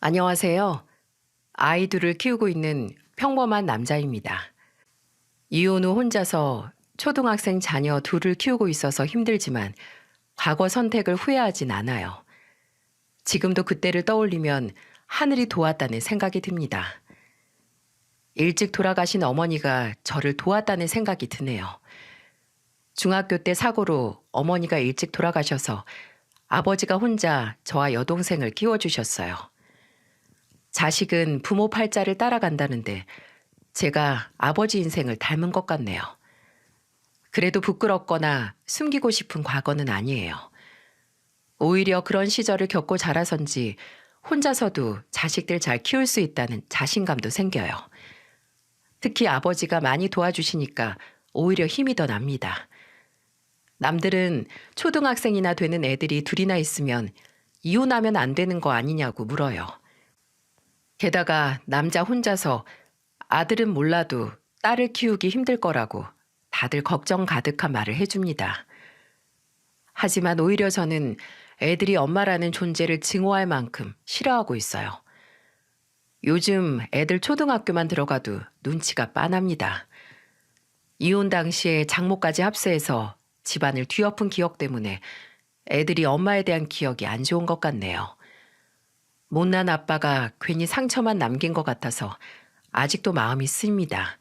안녕하세요. 아이 둘을 키우고 있는 평범한 남자입니다. 이혼 후 혼자서 초등학생 자녀 둘을 키우고 있어서 힘들지만 과거 선택을 후회하진 않아요. 지금도 그때를 떠올리면 하늘이 도왔다는 생각이 듭니다. 일찍 돌아가신 어머니가 저를 도왔다는 생각이 드네요. 중학교 때 사고로 어머니가 일찍 돌아가셔서 아버지가 혼자 저와 여동생을 키워주셨어요. 자식은 부모 팔자를 따라간다는데 제가 아버지 인생을 닮은 것 같네요. 그래도 부끄럽거나 숨기고 싶은 과거는 아니에요. 오히려 그런 시절을 겪고 자라선지 혼자서도 자식들 잘 키울 수 있다는 자신감도 생겨요. 특히 아버지가 많이 도와주시니까 오히려 힘이 더 납니다. 남들은 초등학생이나 되는 애들이 둘이나 있으면 이혼하면 안 되는 거 아니냐고 물어요. 게다가 남자 혼자서 아들은 몰라도 딸을 키우기 힘들 거라고 다들 걱정 가득한 말을 해줍니다. 하지만 오히려 저는 애들이 엄마라는 존재를 증오할 만큼 싫어하고 있어요. 요즘 애들 초등학교만 들어가도 눈치가 빤합니다. 이혼 당시에 장모까지 합세해서 집안을 뒤엎은 기억 때문에 애들이 엄마에 대한 기억이 안 좋은 것 같네요. 못난 아빠가 괜히 상처만 남긴 것 같아서 아직도 마음이 쓰입니다.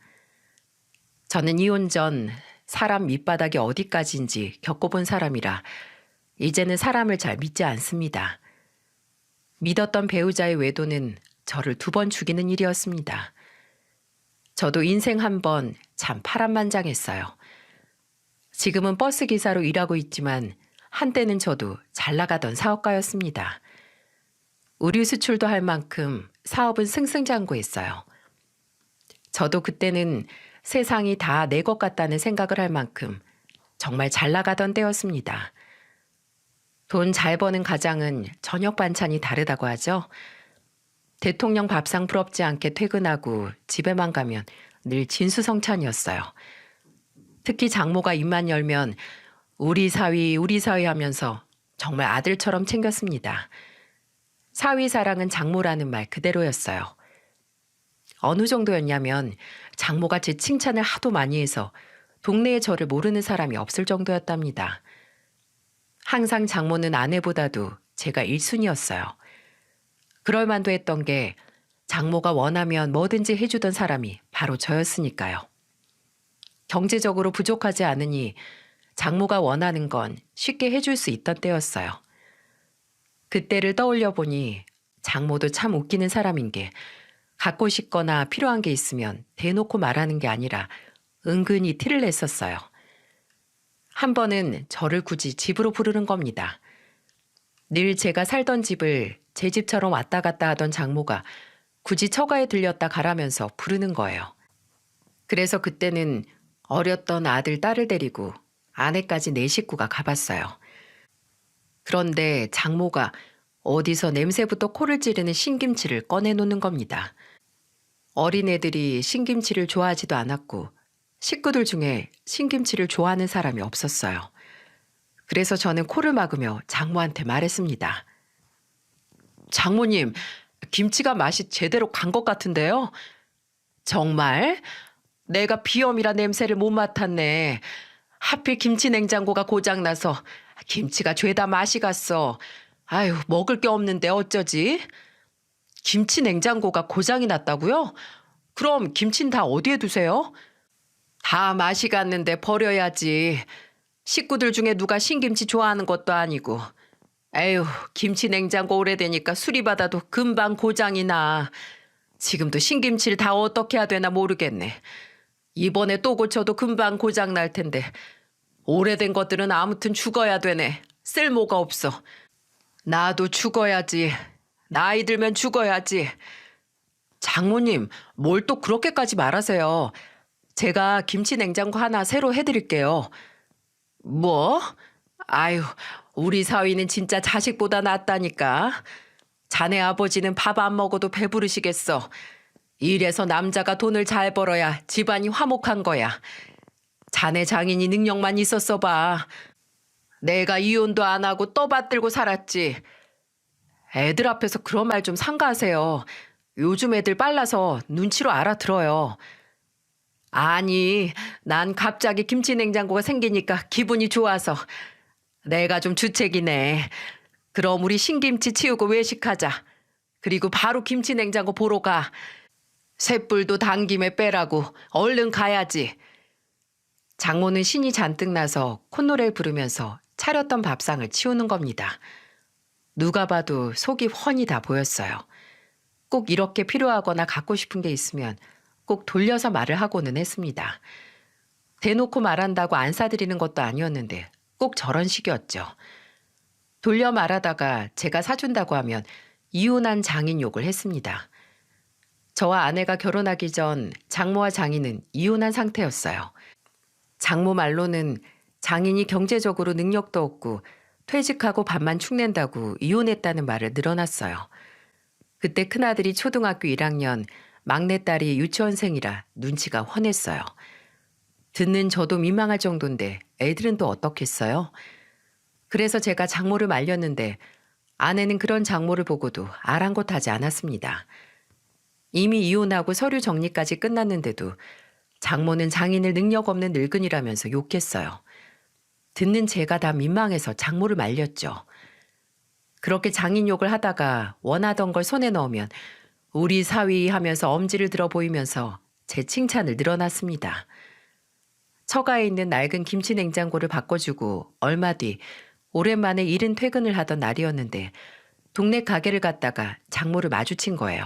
저는 이혼 전 사람 밑바닥이 어디까지인지 겪어본 사람이라 이제는 사람을 잘 믿지 않습니다. 믿었던 배우자의 외도는 저를 2번 죽이는 일이었습니다. 저도 인생 한 번 참 파란만장했어요. 지금은 버스 기사로 일하고 있지만 한때는 저도 잘 나가던 사업가였습니다. 의류 수출도 할 만큼 사업은 승승장구했어요. 저도 그때는 세상이 다 내 것 같다는 생각을 할 만큼 정말 잘 나가던 때였습니다. 돈 잘 버는 가장은 저녁 반찬이 다르다고 하죠. 대통령 밥상 부럽지 않게 퇴근하고 집에만 가면 늘 진수성찬이었어요. 특히 장모가 입만 열면 우리 사위 하면서 정말 아들처럼 챙겼습니다. 사위 사랑은 장모라는 말 그대로였어요. 어느 정도였냐면 장모가 제 칭찬을 하도 많이 해서 동네에 저를 모르는 사람이 없을 정도였답니다. 항상 장모는 아내보다도 제가 1순위였어요. 그럴 만도 했던 게 장모가 원하면 뭐든지 해주던 사람이 바로 저였으니까요. 경제적으로 부족하지 않으니 장모가 원하는 건 쉽게 해줄 수 있던 때였어요. 그때를 떠올려 보니 장모도 참 웃기는 사람인 게 갖고 싶거나 필요한 게 있으면 대놓고 말하는 게 아니라 은근히 티를 냈었어요. 한 번은 저를 굳이 집으로 부르는 겁니다. 늘 제가 살던 집을 제 집처럼 왔다 갔다 하던 장모가 굳이 처가에 들렸다 가라면서 부르는 거예요. 그래서 그때는 어렸던 아들, 딸을 데리고 아내까지 4식구가 가봤어요. 그런데 장모가 어디서 냄새부터 코를 찌르는 신김치를 꺼내놓는 겁니다. 어린애들이 신김치를 좋아하지도 않았고 식구들 중에 신김치를 좋아하는 사람이 없었어요. 그래서 저는 코를 막으며 장모한테 말했습니다. 장모님, 김치가 맛이 제대로 간 것 같은데요? 정말? 내가 비염이라 냄새를 못 맡았네. 하필 김치 냉장고가 고장나서 김치가 죄다 맛이 갔어. 아유, 먹을 게 없는데 어쩌지? 김치 냉장고가 고장이 났다고요? 그럼 김치는 다 어디에 두세요? 다 맛이 갔는데 버려야지. 식구들 중에 누가 신김치 좋아하는 것도 아니고. 에휴, 김치 냉장고 오래되니까 수리받아도 금방 고장이 나. 지금도 신김치를 다 어떻게 해야 되나 모르겠네. 이번에 또 고쳐도 금방 고장 날 텐데. 오래된 것들은 아무튼 죽어야 되네. 쓸모가 없어. 나도 죽어야지. 나이 들면 죽어야지. 장모님, 뭘 또 그렇게까지 말하세요. 제가 김치 냉장고 하나 새로 해드릴게요. 뭐? 아유, 우리 사위는 진짜 자식보다 낫다니까. 자네 아버지는 밥 안 먹어도 배부르시겠어. 이래서 남자가 돈을 잘 벌어야 집안이 화목한 거야. 자네 장인이 능력만 있었어 봐. 내가 이혼도 안 하고 떠받들고 살았지. 애들 앞에서 그런 말 좀 삼가하세요. 요즘 애들 빨라서 눈치로 알아들어요. 아니, 난 갑자기 김치 냉장고가 생기니까 기분이 좋아서. 내가 좀 주책이네. 그럼 우리 신김치 치우고 외식하자. 그리고 바로 김치 냉장고 보러 가. 쇳불도 당김에 빼라고. 얼른 가야지. 장모는 신이 잔뜩 나서 콧노래를 부르면서 차렸던 밥상을 치우는 겁니다. 누가 봐도 속이 훤히 다 보였어요. 꼭 이렇게 필요하거나 갖고 싶은 게 있으면 꼭 돌려서 말을 하고는 했습니다. 대놓고 말한다고 안 사드리는 것도 아니었는데 꼭 저런 식이었죠. 돌려 말하다가 제가 사준다고 하면 이혼한 장인 욕을 했습니다. 저와 아내가 결혼하기 전 장모와 장인은 이혼한 상태였어요. 장모 말로는 장인이 경제적으로 능력도 없고 퇴직하고 밥만 축낸다고 이혼했다는 말을 늘어놨어요. 그때 큰아들이 초등학교 1학년, 막내딸이 유치원생이라 눈치가 훤했어요. 듣는 저도 민망할 정도인데 애들은 또 어떻겠어요? 그래서 제가 장모를 말렸는데 아내는 그런 장모를 보고도 아랑곳하지 않았습니다. 이미 이혼하고 서류 정리까지 끝났는데도 장모는 장인을 능력 없는 늙은이라면서 욕했어요. 듣는 제가 다 민망해서 장모를 말렸죠. 그렇게 장인 욕을 하다가 원하던 걸 손에 넣으면 우리 사위 하면서 엄지를 들어 보이면서 제 칭찬을 늘어놨습니다. 처가에 있는 낡은 김치 냉장고를 바꿔주고 얼마 뒤 오랜만에 이른 퇴근을 하던 날이었는데 동네 가게를 갔다가 장모를 마주친 거예요.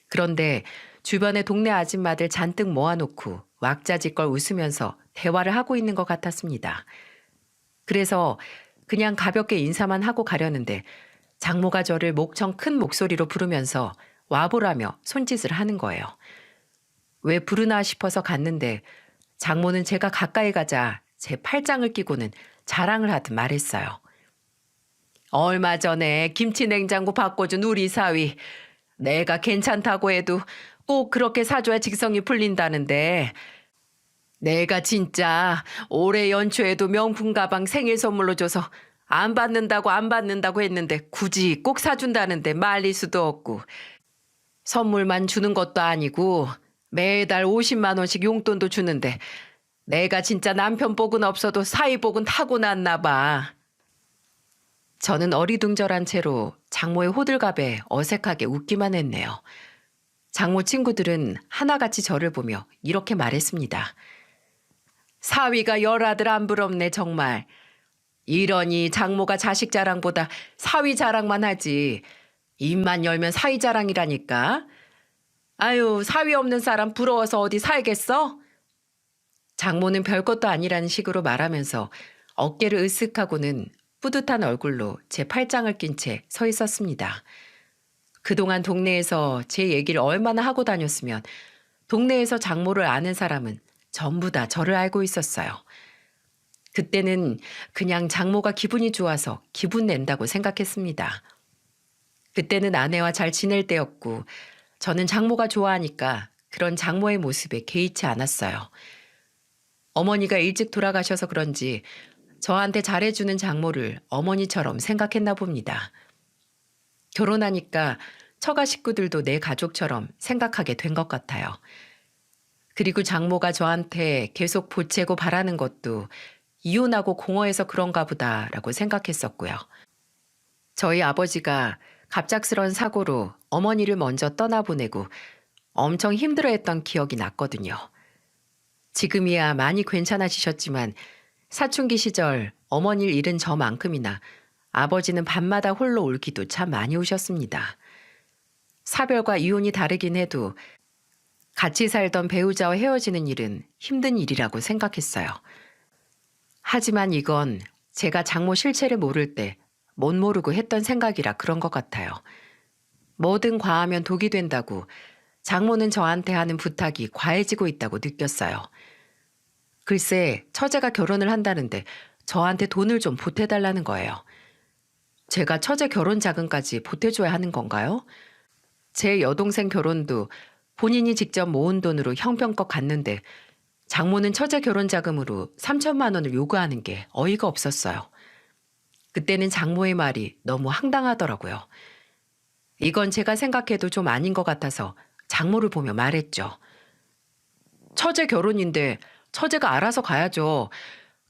그런데 주변에 동네 아줌마들 잔뜩 모아놓고 왁자지껄 웃으면서 대화를 하고 있는 것 같았습니다. 그래서 그냥 가볍게 인사만 하고 가려는데 장모가 저를 목청 큰 목소리로 부르면서 와보라며 손짓을 하는 거예요. 왜 부르나 싶어서 갔는데 장모는 제가 가까이 가자 제 팔짱을 끼고는 자랑을 하듯 말했어요. 얼마 전에 김치 냉장고 바꿔준 우리 사위. 내가 괜찮다고 해도 꼭 그렇게 사줘야 직성이 풀린다는데 내가 진짜 올해 연초에도 명품 가방 생일 선물로 줘서 안 받는다고 했는데 굳이 꼭 사준다는데 말릴 수도 없고 선물만 주는 것도 아니고 매달 50만 원씩 용돈도 주는데 내가 진짜 남편 복은 없어도 사위 복은 타고났나 봐. 저는 어리둥절한 채로 장모의 호들갑에 어색하게 웃기만 했네요. 장모 친구들은 하나같이 저를 보며 이렇게 말했습니다. 사위가 열아들 안 부럽네 정말. 이러니 장모가 자식 자랑보다 사위 자랑만 하지. 입만 열면 사위 자랑이라니까. 아유, 사위 없는 사람 부러워서 어디 살겠어? 장모는 별것도 아니라는 식으로 말하면서 어깨를 으쓱하고는 뿌듯한 얼굴로 제 팔짱을 낀 채 서 있었습니다. 그동안 동네에서 제 얘기를 얼마나 하고 다녔으면 동네에서 장모를 아는 사람은 전부 다 저를 알고 있었어요. 그때는 그냥 장모가 기분이 좋아서 기분 낸다고 생각했습니다. 그때는 아내와 잘 지낼 때였고 저는 장모가 좋아하니까 그런 장모의 모습에 개의치 않았어요. 어머니가 일찍 돌아가셔서 그런지 저한테 잘해주는 장모를 어머니처럼 생각했나 봅니다. 결혼하니까 처가 식구들도 내 가족처럼 생각하게 된 것 같아요. 그리고 장모가 저한테 계속 보채고 바라는 것도 이혼하고 공허해서 그런가 보다라고 생각했었고요. 저희 아버지가 갑작스런 사고로 어머니를 먼저 떠나보내고 엄청 힘들어했던 기억이 났거든요. 지금이야 많이 괜찮아지셨지만 사춘기 시절 어머니를 잃은 저만큼이나 아버지는 밤마다 홀로 울기도 참 많이 우셨습니다. 사별과 이혼이 다르긴 해도 같이 살던 배우자와 헤어지는 일은 힘든 일이라고 생각했어요. 하지만 이건 제가 장모 실체를 모를 때 못 모르고 했던 생각이라 그런 것 같아요. 뭐든 과하면 독이 된다고 장모는 저한테 하는 부탁이 과해지고 있다고 느꼈어요. 글쎄, 처제가 결혼을 한다는데 저한테 돈을 좀 보태달라는 거예요. 제가 처제 결혼 자금까지 보태줘야 하는 건가요? 제 여동생 결혼도 본인이 직접 모은 돈으로 형편껏 갔는데 장모는 처제 결혼 자금으로 3천만 원을 요구하는 게 어이가 없었어요. 그때는 장모의 말이 너무 황당하더라고요. 이건 제가 생각해도 좀 아닌 것 같아서 장모를 보며 말했죠. 처제 결혼인데 처제가 알아서 가야죠.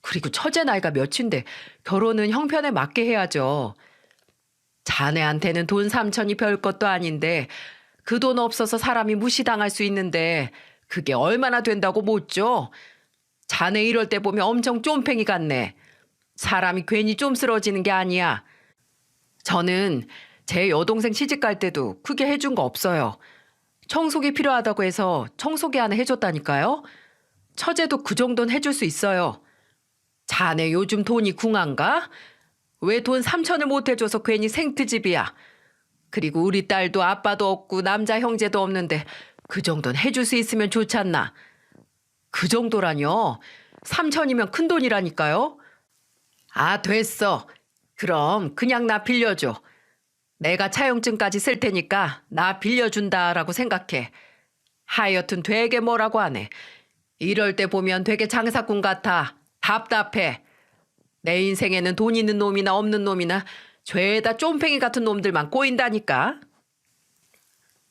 그리고 처제 나이가 몇인데 결혼은 형편에 맞게 해야죠. 자네한테는 돈 3천이 별것도 아닌데 그 돈 없어서 사람이 무시당할 수 있는데 그게 얼마나 된다고 묻죠? 자네 이럴 때 보면 엄청 쫌팽이 같네. 사람이 괜히 쫌스러워지는 게 아니야. 저는 제 여동생 시집 갈 때도 크게 해준 거 없어요. 청소기 필요하다고 해서 청소기 하나 해줬다니까요. 처제도 그 정도는 해줄 수 있어요. 자네 요즘 돈이 궁한가? 왜 돈 3천을 못 해줘서 괜히 생트집이야. 그리고 우리 딸도 아빠도 없고 남자 형제도 없는데 그 정도는 해줄 수 있으면 좋잖나. 그 정도라뇨? 3천이면 큰 돈이라니까요. 아, 됐어. 그럼 그냥 나 빌려줘. 내가 차용증까지 쓸 테니까 나 빌려준다라고 생각해. 하여튼 되게 뭐라고 하네. 이럴 때 보면 되게 장사꾼 같아. 답답해. 내 인생에는 돈 있는 놈이나 없는 놈이나 죄다 쫌팽이 같은 놈들만 꼬인다니까.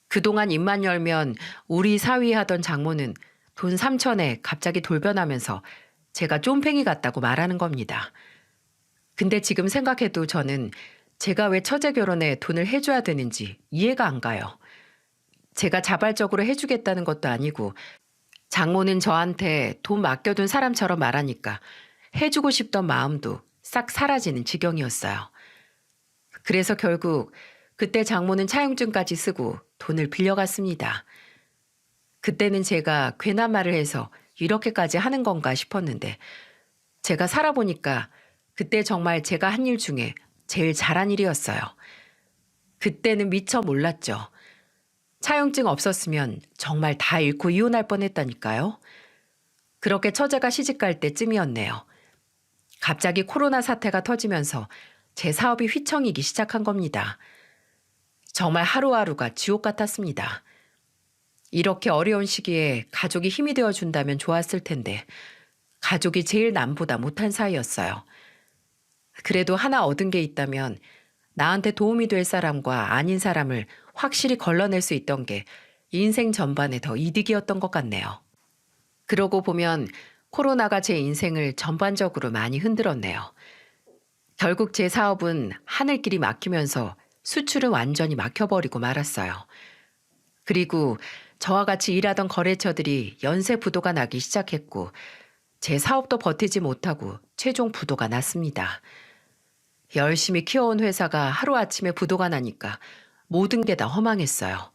그동안 입만 열면 우리 사위 하던 장모는 돈 3천에 갑자기 돌변하면서 제가 쫌팽이 같다고 말하는 겁니다. 근데 지금 생각해도 저는 제가 왜 처제 결혼에 돈을 해줘야 되는지 이해가 안 가요. 제가 자발적으로 해주겠다는 것도 아니고 장모는 저한테 돈 맡겨둔 사람처럼 말하니까 해주고 싶던 마음도 싹 사라지는 지경이었어요. 그래서 결국 그때 장모는 차용증까지 쓰고 돈을 빌려갔습니다. 그때는 제가 괜한 말을 해서 이렇게까지 하는 건가 싶었는데 제가 살아보니까 그때 정말 제가 한 일 중에 제일 잘한 일이었어요. 그때는 미처 몰랐죠. 차용증 없었으면 정말 다 잃고 이혼할 뻔했다니까요. 그렇게 처제가 시집갈 때쯤이었네요. 갑자기 코로나 사태가 터지면서 제 사업이 휘청이기 시작한 겁니다. 정말 하루하루가 지옥 같았습니다. 이렇게 어려운 시기에 가족이 힘이 되어준다면 좋았을 텐데 가족이 제일 남보다 못한 사이였어요. 그래도 하나 얻은 게 있다면 나한테 도움이 될 사람과 아닌 사람을 확실히 걸러낼 수 있던 게 인생 전반에 더 이득이었던 것 같네요. 그러고 보면 코로나가 제 인생을 전반적으로 많이 흔들었네요. 결국 제 사업은 하늘길이 막히면서 수출은 완전히 막혀버리고 말았어요. 그리고 저와 같이 일하던 거래처들이 연쇄 부도가 나기 시작했고 제 사업도 버티지 못하고 최종 부도가 났습니다. 열심히 키워온 회사가 하루아침에 부도가 나니까 모든 게 다 허망했어요.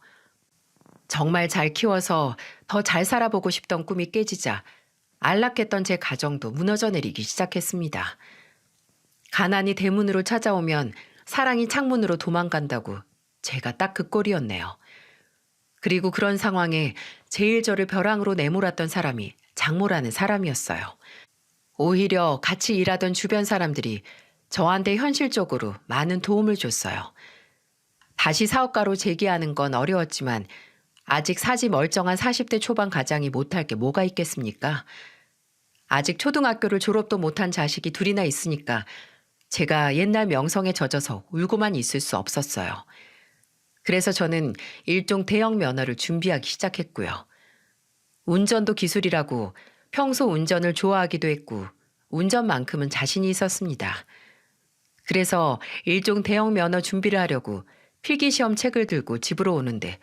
정말 잘 키워서 더 잘 살아보고 싶던 꿈이 깨지자 안락했던 제 가정도 무너져 내리기 시작했습니다. 가난이 대문으로 찾아오면 사랑이 창문으로 도망간다고 제가 딱 그 꼴이었네요. 그리고 그런 상황에 제일 저를 벼랑으로 내몰았던 사람이 장모라는 사람이었어요. 오히려 같이 일하던 주변 사람들이 저한테 현실적으로 많은 도움을 줬어요. 다시 사업가로 재기하는 건 어려웠지만 아직 사지 멀쩡한 40대 초반 가장이 못할 게 뭐가 있겠습니까? 아직 초등학교를 졸업도 못한 자식이 둘이나 있으니까 제가 옛날 명성에 젖어서 울고만 있을 수 없었어요. 그래서 저는 일종 대형 면허를 준비하기 시작했고요. 운전도 기술이라고 평소 운전을 좋아하기도 했고 운전만큼은 자신이 있었습니다. 그래서 일종 대형 면허 준비를 하려고 필기시험 책을 들고 집으로 오는데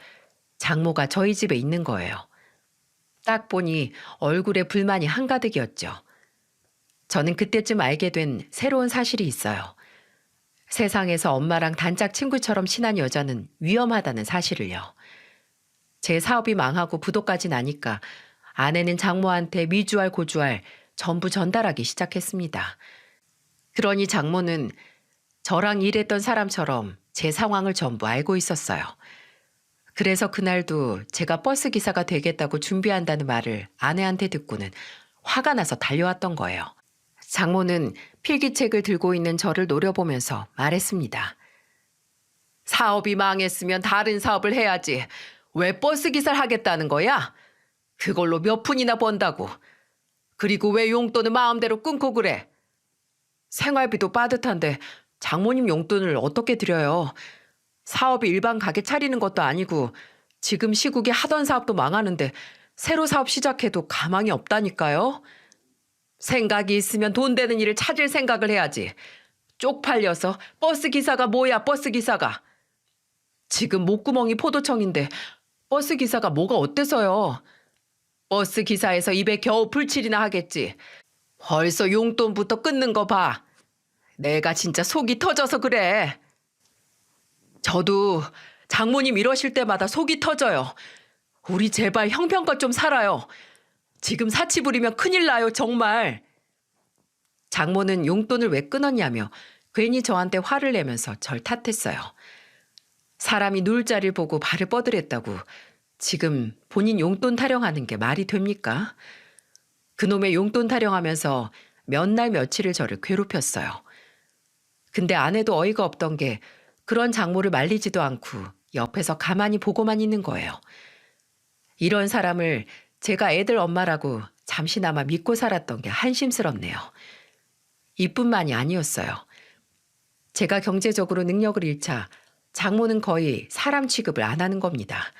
장모가 저희 집에 있는 거예요. 딱 보니 얼굴에 불만이 한가득이었죠. 저는 그때쯤 알게 된 새로운 사실이 있어요. 세상에서 엄마랑 단짝 친구처럼 친한 여자는 위험하다는 사실을요. 제 사업이 망하고 부도까지 나니까 아내는 장모한테 미주알 고주알 전부 전달하기 시작했습니다. 그러니 장모는 저랑 일했던 사람처럼 제 상황을 전부 알고 있었어요. 그래서 그날도 제가 버스 기사가 되겠다고 준비한다는 말을 아내한테 듣고는 화가 나서 달려왔던 거예요. 장모는 필기책을 들고 있는 저를 노려보면서 말했습니다. 사업이 망했으면 다른 사업을 해야지. 왜 버스 기사를 하겠다는 거야? 그걸로 몇 푼이나 번다고. 그리고 왜 용돈은 마음대로 끊고 그래? 생활비도 빠듯한데 장모님 용돈을 어떻게 드려요? 사업이 일반 가게 차리는 것도 아니고 지금 시국에 하던 사업도 망하는데 새로 사업 시작해도 가망이 없다니까요. 생각이 있으면 돈 되는 일을 찾을 생각을 해야지. 쪽팔려서 버스 기사가 뭐야, 버스 기사가. 지금 목구멍이 포도청인데 버스 기사가 뭐가 어때서요? 버스 기사에서 입에 겨우 불칠이나 하겠지. 벌써 용돈부터 끊는 거 봐. 내가 진짜 속이 터져서 그래. 저도 장모님 이러실 때마다 속이 터져요. 우리 제발 형편껏 좀 살아요. 지금 사치 부리면 큰일 나요, 정말. 장모는 용돈을 왜 끊었냐며 괜히 저한테 화를 내면서 절 탓했어요. 사람이 누울 자리를 보고 발을 뻗으랬다고 지금 본인 용돈 타령하는 게 말이 됩니까? 그놈의 용돈 타령하면서 몇 날 며칠을 저를 괴롭혔어요. 근데 아내도 어이가 없던 게 그런 장모를 말리지도 않고 옆에서 가만히 보고만 있는 거예요. 이런 사람을 제가 애들 엄마라고 잠시나마 믿고 살았던 게 한심스럽네요. 이뿐만이 아니었어요. 제가 경제적으로 능력을 잃자 장모는 거의 사람 취급을 안 하는 겁니다.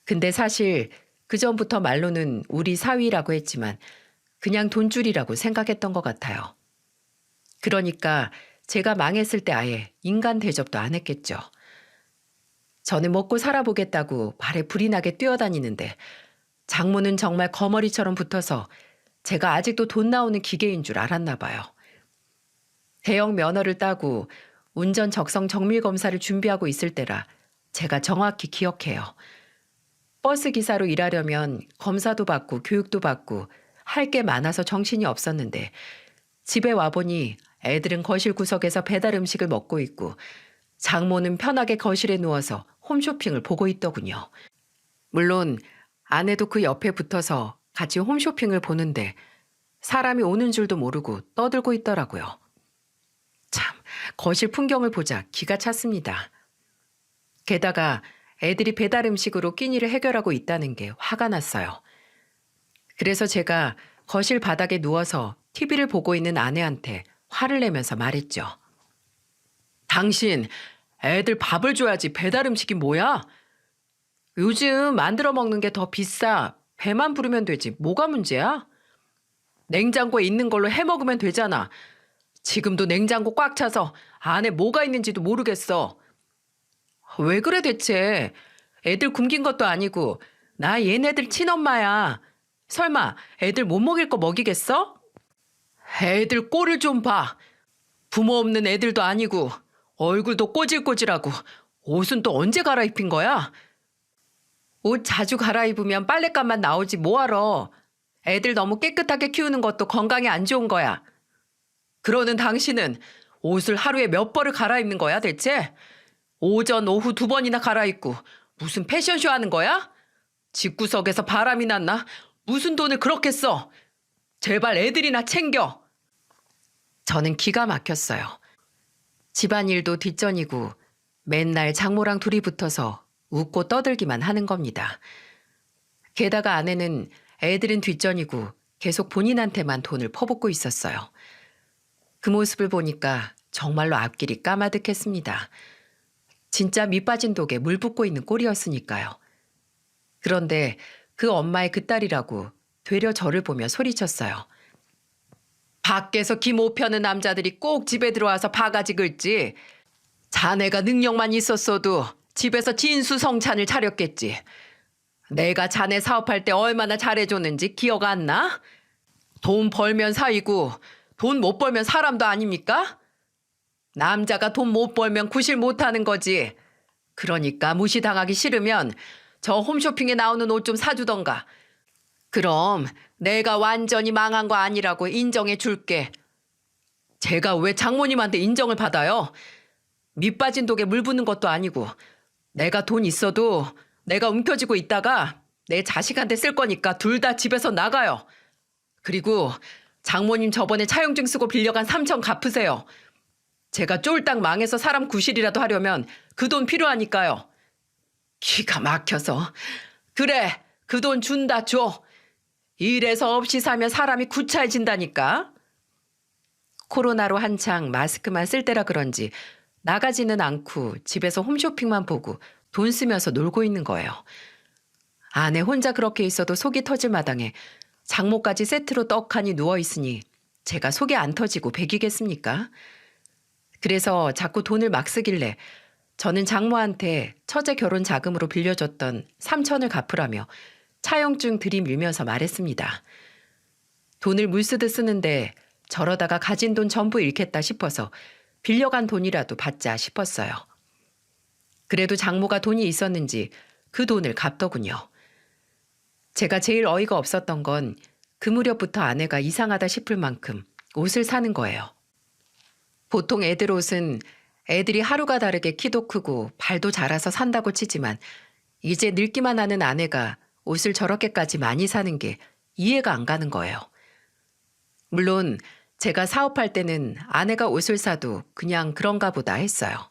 근데 사실 그전부터 말로는 우리 사위라고 했지만 그냥 돈줄이라고 생각했던 것 같아요. 그러니까 제가 망했을 때 아예 인간 대접도 안 했겠죠. 저는 먹고 살아보겠다고 발에 불이 나게 뛰어다니는데 장모는 정말 거머리처럼 붙어서 제가 아직도 돈 나오는 기계인 줄 알았나 봐요. 대형 면허를 따고 운전 적성 정밀 검사를 준비하고 있을 때라 제가 정확히 기억해요. 버스 기사로 일하려면 검사도 받고 교육도 받고 할 게 많아서 정신이 없었는데 집에 와보니 애들은 거실 구석에서 배달 음식을 먹고 있고 장모는 편하게 거실에 누워서 홈쇼핑을 보고 있더군요. 물론 아내도 그 옆에 붙어서 같이 홈쇼핑을 보는데 사람이 오는 줄도 모르고 떠들고 있더라고요. 참, 거실 풍경을 보자 기가 찼습니다. 게다가 애들이 배달 음식으로 끼니를 해결하고 있다는 게 화가 났어요. 그래서 제가 거실 바닥에 누워서 TV를 보고 있는 아내한테 화를 내면서 말했죠. 당신 애들 밥을 줘야지 배달 음식이 뭐야? 요즘 만들어 먹는 게 더 비싸. 배만 부르면 되지. 뭐가 문제야? 냉장고에 있는 걸로 해 먹으면 되잖아. 지금도 냉장고 꽉 차서 안에 뭐가 있는지도 모르겠어. 왜 그래 대체? 애들 굶긴 것도 아니고 나 얘네들 친엄마야. 설마 애들 못 먹일 거 먹이겠어? 애들 꼴을 좀 봐. 부모 없는 애들도 아니고 얼굴도 꼬질꼬질하고 옷은 또 언제 갈아입힌 거야? 옷 자주 갈아입으면 빨랫감만 나오지 뭐하러. 애들 너무 깨끗하게 키우는 것도 건강에 안 좋은 거야. 그러는 당신은 옷을 하루에 몇 벌을 갈아입는 거야 대체? 오전 오후 2번이나 갈아입고 무슨 패션쇼 하는 거야? 집구석에서 바람이 났나? 무슨 돈을 그렇게 써? 제발 애들이나 챙겨. 저는 기가 막혔어요. 집안일도 뒷전이고 맨날 장모랑 둘이 붙어서 웃고 떠들기만 하는 겁니다. 게다가 아내는 애들은 뒷전이고 계속 본인한테만 돈을 퍼붓고 있었어요. 그 모습을 보니까 정말로 앞길이 까마득했습니다. 진짜 밑 빠진 독에 물 붓고 있는 꼴이었으니까요. 그런데 그 엄마의 그 딸이라고 되려 저를 보며 소리쳤어요. 밖에서 기 못 펴는 남자들이 꼭 집에 들어와서 바가지 긁지. 자네가 능력만 있었어도 집에서 진수성찬을 차렸겠지. 내가 자네 사업할 때 얼마나 잘해줬는지 기억 안 나? 돈 벌면 사이고 돈 못 벌면 사람도 아닙니까? 남자가 돈 못 벌면 구실 못하는 거지. 그러니까 무시당하기 싫으면 저 홈쇼핑에 나오는 옷 좀 사주던가. 그럼 내가 완전히 망한 거 아니라고 인정해 줄게. 제가 왜 장모님한테 인정을 받아요? 밑 빠진 독에 물 붓는 것도 아니고 내가 돈 있어도 내가 움켜쥐고 있다가 내 자식한테 쓸 거니까 둘 다 집에서 나가요. 그리고 장모님 저번에 차용증 쓰고 빌려간 3천 갚으세요. 제가 쫄딱 망해서 사람 구실이라도 하려면 그 돈 필요하니까요. 기가 막혀서. 그래, 그 돈 준다 줘. 일해서 없이 살면 사람이 구차해진다니까. 코로나로 한창 마스크만 쓸 때라 그런지 나가지는 않고 집에서 홈쇼핑만 보고 돈 쓰면서 놀고 있는 거예요. 아내 혼자 그렇게 있어도 속이 터질 마당에 장모까지 세트로 떡하니 누워있으니 제가 속이 안 터지고 배기겠습니까? 그래서 자꾸 돈을 막 쓰길래 저는 장모한테 처제 결혼 자금으로 빌려줬던 3천을 갚으라며 차용증 들이밀면서 말했습니다. 돈을 물쓰듯 쓰는데 저러다가 가진 돈 전부 잃겠다 싶어서 빌려간 돈이라도 받자 싶었어요. 그래도 장모가 돈이 있었는지 그 돈을 갚더군요. 제가 제일 어이가 없었던 건 그 무렵부터 아내가 이상하다 싶을 만큼 옷을 사는 거예요. 보통 애들 옷은 애들이 하루가 다르게 키도 크고 발도 자라서 산다고 치지만 이제 늙기만 하는 아내가 옷을 저렇게까지 많이 사는 게 이해가 안 가는 거예요. 물론 제가 사업할 때는 아내가 옷을 사도 그냥 그런가 보다 했어요.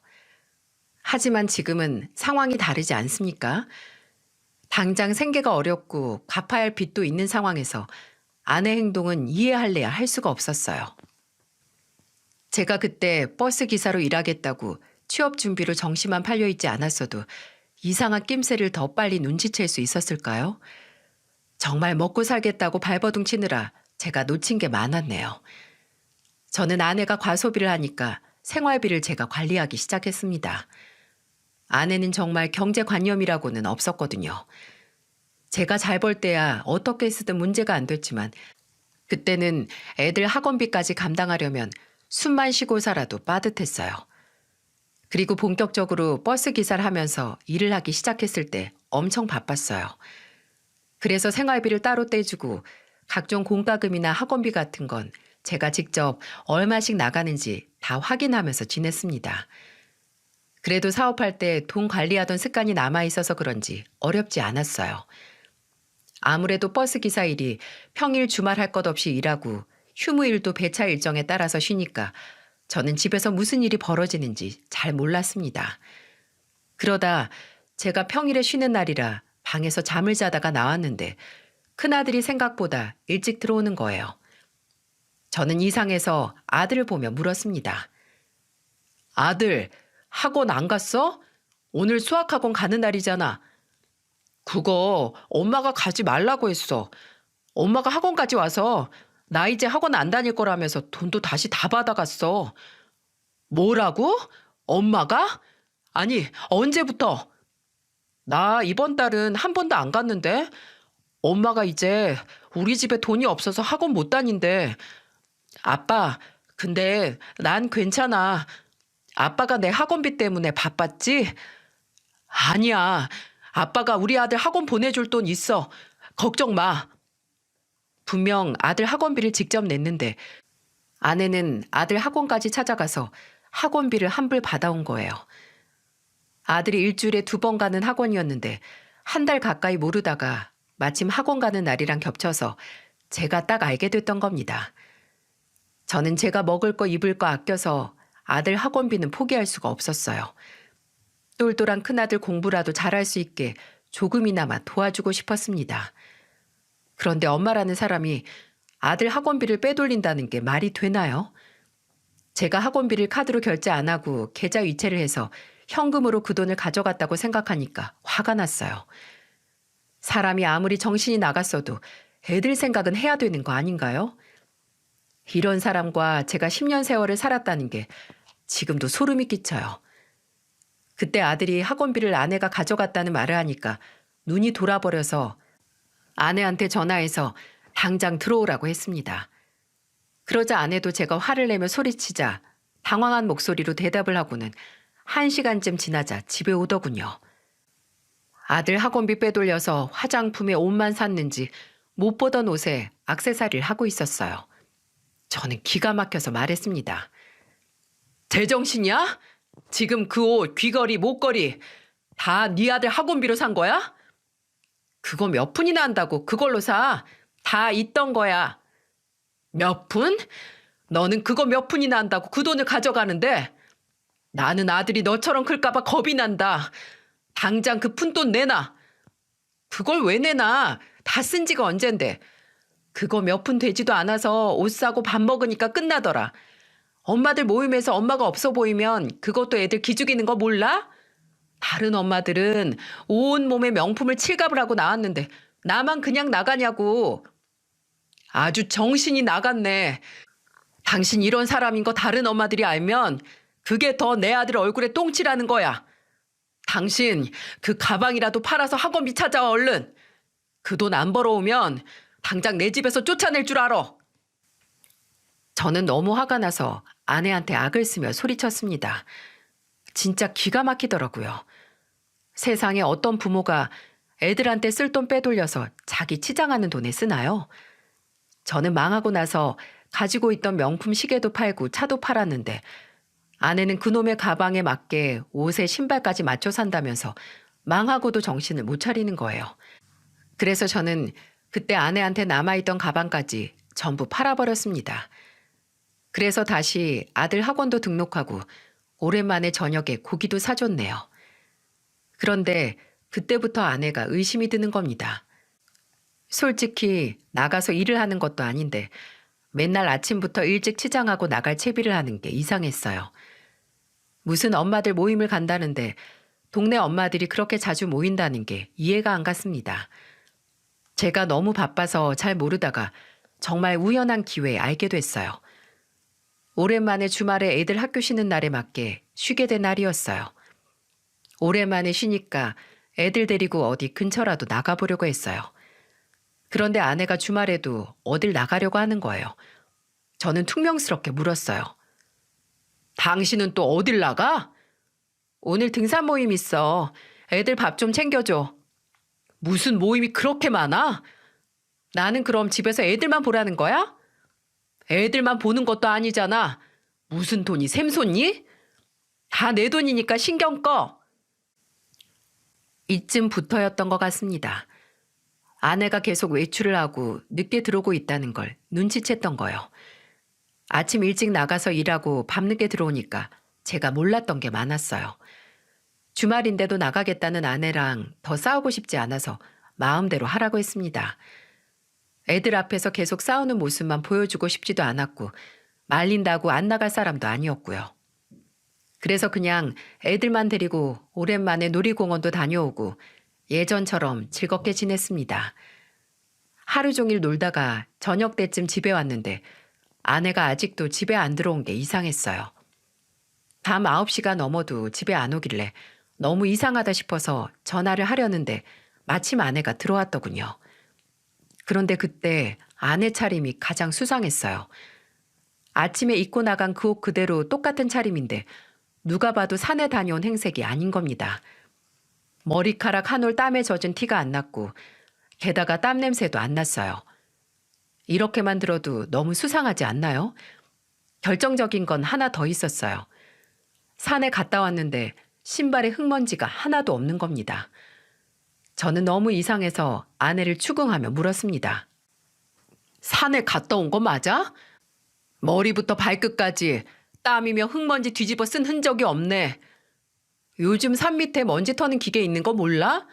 하지만 지금은 상황이 다르지 않습니까? 당장 생계가 어렵고 갚아야 할 빚도 있는 상황에서 아내 행동은 이해할래야 할 수가 없었어요. 제가 그때 버스 기사로 일하겠다고 취업 준비로 정시만 팔려있지 않았어도 이상한 낌새를 더 빨리 눈치챌 수 있었을까요? 정말 먹고 살겠다고 발버둥 치느라 제가 놓친 게 많았네요. 저는 아내가 과소비를 하니까 생활비를 제가 관리하기 시작했습니다. 아내는 정말 경제관념이라고는 없었거든요. 제가 잘 벌 때야 어떻게 쓰든 문제가 안 됐지만 그때는 애들 학원비까지 감당하려면 숨만 쉬고 살아도 빠듯했어요. 그리고 본격적으로 버스 기사를 하면서 일을 하기 시작했을 때 엄청 바빴어요. 그래서 생활비를 따로 떼주고 각종 공과금이나 학원비 같은 건 제가 직접 얼마씩 나가는지 다 확인하면서 지냈습니다. 그래도 사업할 때 돈 관리하던 습관이 남아있어서 그런지 어렵지 않았어요. 아무래도 버스 기사 일이 평일 주말 할 것 없이 일하고 휴무일도 배차 일정에 따라서 쉬니까 저는 집에서 무슨 일이 벌어지는지 잘 몰랐습니다. 그러다 제가 평일에 쉬는 날이라 방에서 잠을 자다가 나왔는데 큰아들이 생각보다 일찍 들어오는 거예요. 저는 이상해서 아들을 보며 물었습니다. 아들, 학원 안 갔어? 오늘 수학학원 가는 날이잖아. 그거 엄마가 가지 말라고 했어. 엄마가 학원까지 와서 나 이제 학원 안 다닐 거라면서 돈도 다시 다 받아갔어. 뭐라고? 엄마가? 아니, 언제부터? 나 이번 달은 한 번도 안 갔는데 엄마가 이제 우리 집에 돈이 없어서 학원 못 다닌대. 아빠, 근데 난 괜찮아. 아빠가 내 학원비 때문에 바빴지? 아니야. 아빠가 우리 아들 학원 보내줄 돈 있어. 걱정 마. 분명 아들 학원비를 직접 냈는데 아내는 아들 학원까지 찾아가서 학원비를 환불 받아온 거예요. 아들이 일주일에 2번 가는 학원이었는데 한 달 가까이 모르다가 마침 학원 가는 날이랑 겹쳐서 제가 딱 알게 됐던 겁니다. 저는 제가 먹을 거 입을 거 아껴서 아들 학원비는 포기할 수가 없었어요. 똘똘한 큰아들 공부라도 잘할 수 있게 조금이나마 도와주고 싶었습니다. 그런데 엄마라는 사람이 아들 학원비를 빼돌린다는 게 말이 되나요? 제가 학원비를 카드로 결제 안 하고 계좌 이체를 해서 현금으로 그 돈을 가져갔다고 생각하니까 화가 났어요. 사람이 아무리 정신이 나갔어도 애들 생각은 해야 되는 거 아닌가요? 이런 사람과 제가 10년 세월을 살았다는 게 지금도 소름이 끼쳐요. 그때 아들이 학원비를 아내가 가져갔다는 말을 하니까 눈이 돌아버려서 아내한테 전화해서 당장 들어오라고 했습니다. 그러자 아내도 제가 화를 내며 소리치자 당황한 목소리로 대답을 하고는 1시간쯤 지나자 집에 오더군요. 아들 학원비 빼돌려서 화장품에 옷만 샀는지 못 보던 옷에 액세서리를 하고 있었어요. 저는 기가 막혀서 말했습니다. 제정신이야? 지금 그 옷, 귀걸이, 목걸이 다 네 아들 학원비로 산 거야? 그거 몇 푼이나 한다고 그걸로 사. 다 있던 거야. 몇 푼? 너는 그거 몇 푼이나 한다고 그 돈을 가져가는데 나는 아들이 너처럼 클까 봐 겁이 난다. 당장 그 푼돈 내놔. 그걸 왜 내놔? 다 쓴 지가 언젠데. 그거 몇 푼 되지도 않아서 옷 사고 밥 먹으니까 끝나더라. 엄마들 모임에서 엄마가 없어 보이면 그것도 애들 기죽이는 거 몰라? 다른 엄마들은 온몸에 명품을 칠갑을 하고 나왔는데 나만 그냥 나가냐고. 아주 정신이 나갔네. 당신 이런 사람인 거 다른 엄마들이 알면 그게 더 내 아들 얼굴에 똥칠하는 거야. 당신 그 가방이라도 팔아서 학원비 찾아와 얼른. 그 돈 안 벌어오면 당장 내 집에서 쫓아낼 줄 알아. 저는 너무 화가 나서 아내한테 악을 쓰며 소리쳤습니다. 진짜 기가 막히더라고요. 세상에 어떤 부모가 애들한테 쓸 돈 빼돌려서 자기 치장하는 돈에 쓰나요? 저는 망하고 나서 가지고 있던 명품 시계도 팔고 차도 팔았는데 아내는 그놈의 가방에 맞게 옷에 신발까지 맞춰 산다면서 망하고도 정신을 못 차리는 거예요. 그래서 저는 그때 아내한테 남아있던 가방까지 전부 팔아버렸습니다. 그래서 다시 아들 학원도 등록하고 오랜만에 저녁에 고기도 사줬네요. 그런데 그때부터 아내가 의심이 드는 겁니다. 솔직히 나가서 일을 하는 것도 아닌데 맨날 아침부터 일찍 치장하고 나갈 채비를 하는 게 이상했어요. 무슨 엄마들 모임을 간다는데 동네 엄마들이 그렇게 자주 모인다는 게 이해가 안 갔습니다. 제가 너무 바빠서 잘 모르다가 정말 우연한 기회에 알게 됐어요. 오랜만에 주말에 애들 학교 쉬는 날에 맞게 쉬게 된 날이었어요. 오랜만에 쉬니까 애들 데리고 어디 근처라도 나가보려고 했어요. 그런데 아내가 주말에도 어딜 나가려고 하는 거예요. 저는 퉁명스럽게 물었어요. 당신은 또 어딜 나가? 오늘 등산 모임 있어. 애들 밥 좀 챙겨줘. 무슨 모임이 그렇게 많아? 나는 그럼 집에서 애들만 보라는 거야? 애들만 보는 것도 아니잖아. 무슨 돈이 샘솟니? 다 내 돈이니까 신경 꺼. 이쯤부터였던 것 같습니다. 아내가 계속 외출을 하고 늦게 들어오고 있다는 걸 눈치챘던 거요. 아침 일찍 나가서 일하고 밤늦게 들어오니까 제가 몰랐던 게 많았어요. 주말인데도 나가겠다는 아내랑 더 싸우고 싶지 않아서 마음대로 하라고 했습니다. 애들 앞에서 계속 싸우는 모습만 보여주고 싶지도 않았고 말린다고 안 나갈 사람도 아니었고요. 그래서 그냥 애들만 데리고 오랜만에 놀이공원도 다녀오고 예전처럼 즐겁게 지냈습니다. 하루 종일 놀다가 저녁 때쯤 집에 왔는데 아내가 아직도 집에 안 들어온 게 이상했어요. 밤 9시가 넘어도 집에 안 오길래 너무 이상하다 싶어서 전화를 하려는데 마침 아내가 들어왔더군요. 그런데 그때 아내 차림이 가장 수상했어요. 아침에 입고 나간 그 옷 그대로 똑같은 차림인데 누가 봐도 산에 다녀온 행색이 아닌 겁니다. 머리카락 한 올 땀에 젖은 티가 안 났고 게다가 땀 냄새도 안 났어요. 이렇게만 들어도 너무 수상하지 않나요? 결정적인 건 하나 더 있었어요. 산에 갔다 왔는데 신발에 흙먼지가 하나도 없는 겁니다. 저는 너무 이상해서 아내를 추궁하며 물었습니다. 산에 갔다 온 거 맞아? 머리부터 발끝까지 땀이며 흙먼지 뒤집어 쓴 흔적이 없네. 요즘 산 밑에 먼지 터는 기계 있는 거 몰라?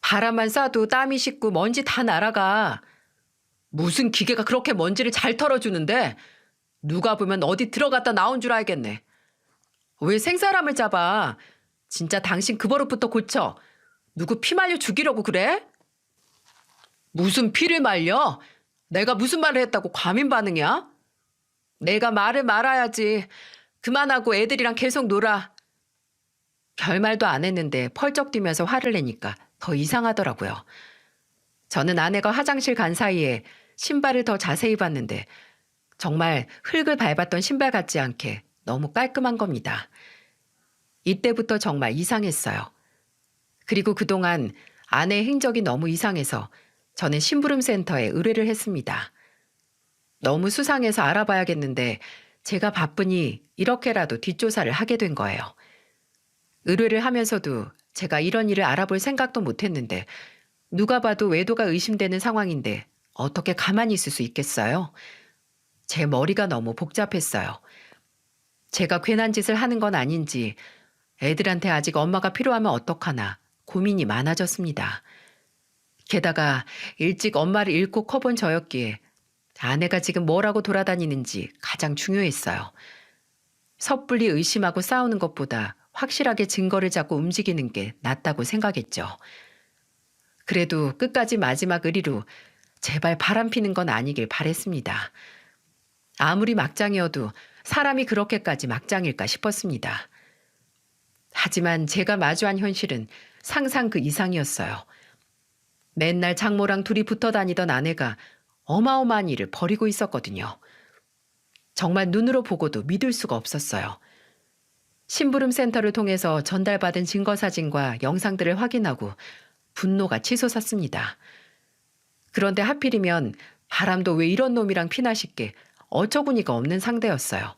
바람만 쏴도 땀이 식고 먼지 다 날아가. 무슨 기계가 그렇게 먼지를 잘 털어주는데 누가 보면 어디 들어갔다 나온 줄 알겠네. 왜 생사람을 잡아? 진짜 당신 그 버릇부터 고쳐. 누구 피 말려 죽이려고 그래? 무슨 피를 말려? 내가 무슨 말을 했다고 과민 반응이야? 내가 말을 말아야지. 그만하고 애들이랑 계속 놀아. 별말도 안 했는데 펄쩍 뛰면서 화를 내니까 더 이상하더라고요. 저는 아내가 화장실 간 사이에 신발을 더 자세히 봤는데 정말 흙을 밟았던 신발 같지 않게 너무 깔끔한 겁니다. 이때부터 정말 이상했어요. 그리고 그동안 아내의 행적이 너무 이상해서 저는 심부름센터에 의뢰를 했습니다. 너무 수상해서 알아봐야겠는데 제가 바쁘니 이렇게라도 뒷조사를 하게 된 거예요. 의뢰를 하면서도 제가 이런 일을 알아볼 생각도 못했는데 누가 봐도 외도가 의심되는 상황인데 어떻게 가만히 있을 수 있겠어요? 제 머리가 너무 복잡했어요. 제가 괜한 짓을 하는 건 아닌지 애들한테 아직 엄마가 필요하면 어떡하나 고민이 많아졌습니다. 게다가 일찍 엄마를 잃고 커본 저였기에 아내가 지금 뭐라고 돌아다니는지 가장 중요했어요. 섣불리 의심하고 싸우는 것보다 확실하게 증거를 잡고 움직이는 게 낫다고 생각했죠. 그래도 끝까지 마지막 의리로 제발 바람피는 건 아니길 바랬습니다. 아무리 막장이어도 사람이 그렇게까지 막장일까 싶었습니다. 하지만 제가 마주한 현실은 상상 그 이상이었어요. 맨날 장모랑 둘이 붙어 다니던 아내가 어마어마한 일을 벌이고 있었거든요. 정말 눈으로 보고도 믿을 수가 없었어요. 심부름 센터를 통해서 전달받은 증거사진과 영상들을 확인하고 분노가 치솟았습니다. 그런데 하필이면 바람도 왜 이런 놈이랑 피나 싶게 어처구니가 없는 상대였어요.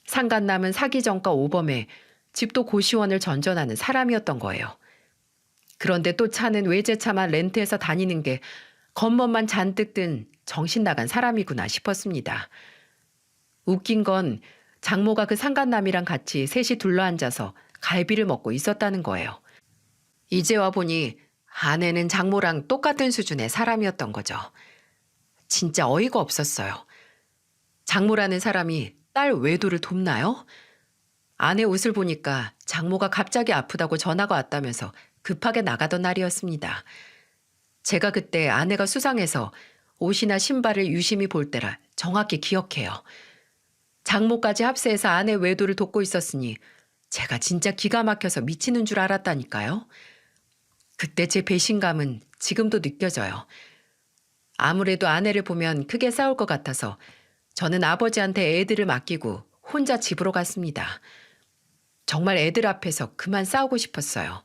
상간남은 사기 전과 오범에 집도 고시원을 전전하는 사람이었던 거예요. 그런데 또 차는 외제차만 렌트해서 다니는 게 겉멋만 잔뜩 든 정신 나간 사람이구나 싶었습니다. 웃긴 건 장모가 그 상간남이랑 같이 셋이 둘러앉아서 갈비를 먹고 있었다는 거예요. 이제 와보니 아내는 장모랑 똑같은 수준의 사람이었던 거죠. 진짜 어이가 없었어요. 장모라는 사람이 딸 외도를 돕나요? 아내 옷을 보니까 장모가 갑자기 아프다고 전화가 왔다면서 급하게 나가던 날이었습니다. 제가 그때 아내가 수상해서 옷이나 신발을 유심히 볼 때라 정확히 기억해요. 장모까지 합세해서 아내 외도를 돕고 있었으니 제가 진짜 기가 막혀서 미치는 줄 알았다니까요. 그때 제 배신감은 지금도 느껴져요. 아무래도 아내를 보면 크게 싸울 것 같아서 저는 아버지한테 애들을 맡기고 혼자 집으로 갔습니다. 정말 애들 앞에서 그만 싸우고 싶었어요.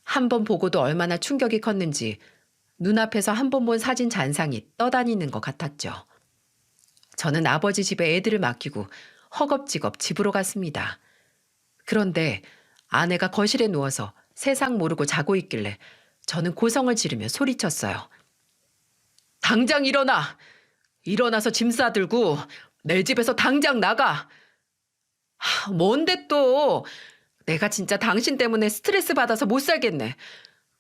한 번 보고도 얼마나 충격이 컸는지 눈앞에서 한 번 본 사진 잔상이 떠다니는 것 같았죠. 저는 아버지 집에 애들을 맡기고 허겁지겁 집으로 갔습니다. 그런데 아내가 거실에 누워서 세상 모르고 자고 있길래 저는 고성을 지르며 소리쳤어요. 당장 일어나! 일어나서 짐 싸들고 내 집에서 당장 나가! 뭔데 또! 내가 진짜 당신 때문에 스트레스 받아서 못 살겠네.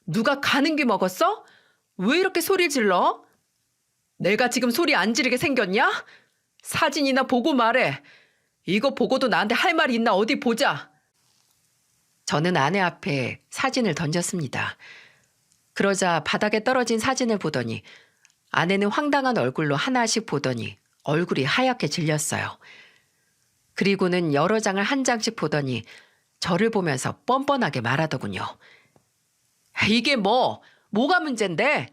누가 가는 귀 먹었어? 왜 이렇게 소리 질러? 내가 지금 소리 안 지르게 생겼냐? 사진이나 보고 말해. 이거 보고도 나한테 할 말이 있나 어디 보자. 저는 아내 앞에 사진을 던졌습니다. 그러자 바닥에 떨어진 사진을 보더니 아내는 황당한 얼굴로 하나씩 보더니 얼굴이 하얗게 질렸어요. 그리고는 여러 장을 한 장씩 보더니 저를 보면서 뻔뻔하게 말하더군요. 이게 뭐가 문제인데?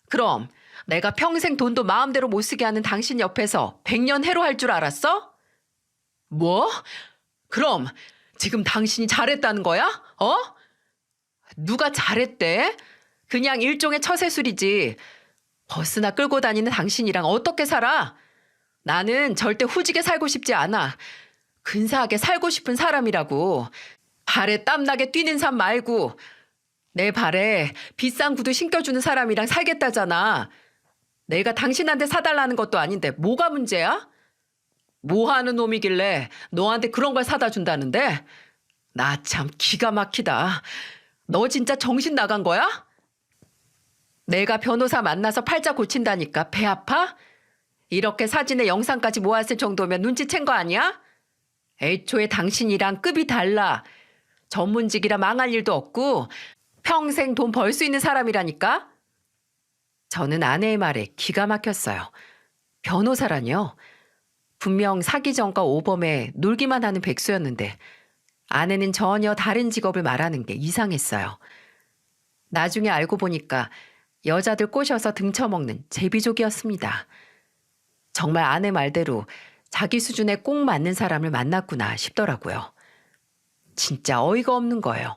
그럼 내가 평생 돈도 마음대로 못 쓰게 하는 당신 옆에서 100년 해로할 줄 알았어? 뭐? 그럼 지금 당신이 잘했다는 거야? 어? 누가 잘했대? 그냥 일종의 처세술이지. 버스나 끌고 다니는 당신이랑 어떻게 살아? 나는 절대 후지게 살고 싶지 않아. 근사하게 살고 싶은 사람이라고. 발에 땀나게 뛰는 삶 말고 내 발에 비싼 구두 신겨주는 사람이랑 살겠다잖아. 내가 당신한테 사달라는 것도 아닌데 뭐가 문제야? 뭐 하는 놈이길래 너한테 그런 걸 사다 준다는데? 나 참 기가 막히다. 너 진짜 정신 나간 거야? 내가 변호사 만나서 팔자 고친다니까 배 아파? 이렇게 사진에 영상까지 모았을 정도면 눈치챈 거 아니야? 애초에 당신이랑 급이 달라. 전문직이라 망할 일도 없고 평생 돈 벌 수 있는 사람이라니까? 저는 아내의 말에 기가 막혔어요. 변호사라뇨? 분명 사기 전과 오범에 놀기만 하는 백수였는데 아내는 전혀 다른 직업을 말하는 게 이상했어요. 나중에 알고 보니까 여자들 꼬셔서 등쳐먹는 제비족이었습니다. 정말 아내 말대로 자기 수준에 꼭 맞는 사람을 만났구나 싶더라고요. 진짜 어이가 없는 거예요.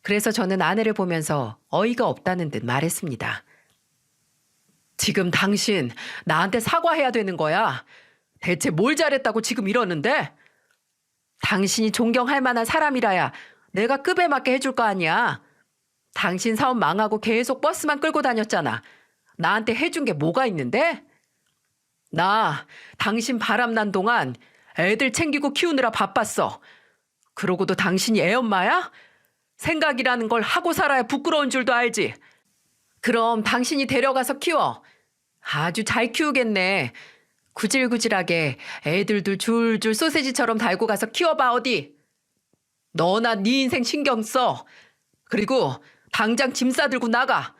그래서 저는 아내를 보면서 어이가 없다는 듯 말했습니다. 지금 당신 나한테 사과해야 되는 거야. 대체 뭘 잘했다고 지금 이러는데? 당신이 존경할 만한 사람이라야 내가 급에 맞게 해줄 거 아니야. 당신 사업 망하고 계속 버스만 끌고 다녔잖아. 나한테 해준 게 뭐가 있는데? 나 당신 바람난 동안 애들 챙기고 키우느라 바빴어. 그러고도 당신이 애 엄마야? 생각이라는 걸 하고 살아야 부끄러운 줄도 알지. 그럼 당신이 데려가서 키워. 아주 잘 키우겠네. 구질구질하게 애들들 줄줄 소세지처럼 달고 가서 키워봐 어디. 너나 네 인생 신경 써. 그리고 당장 짐 싸들고 나가.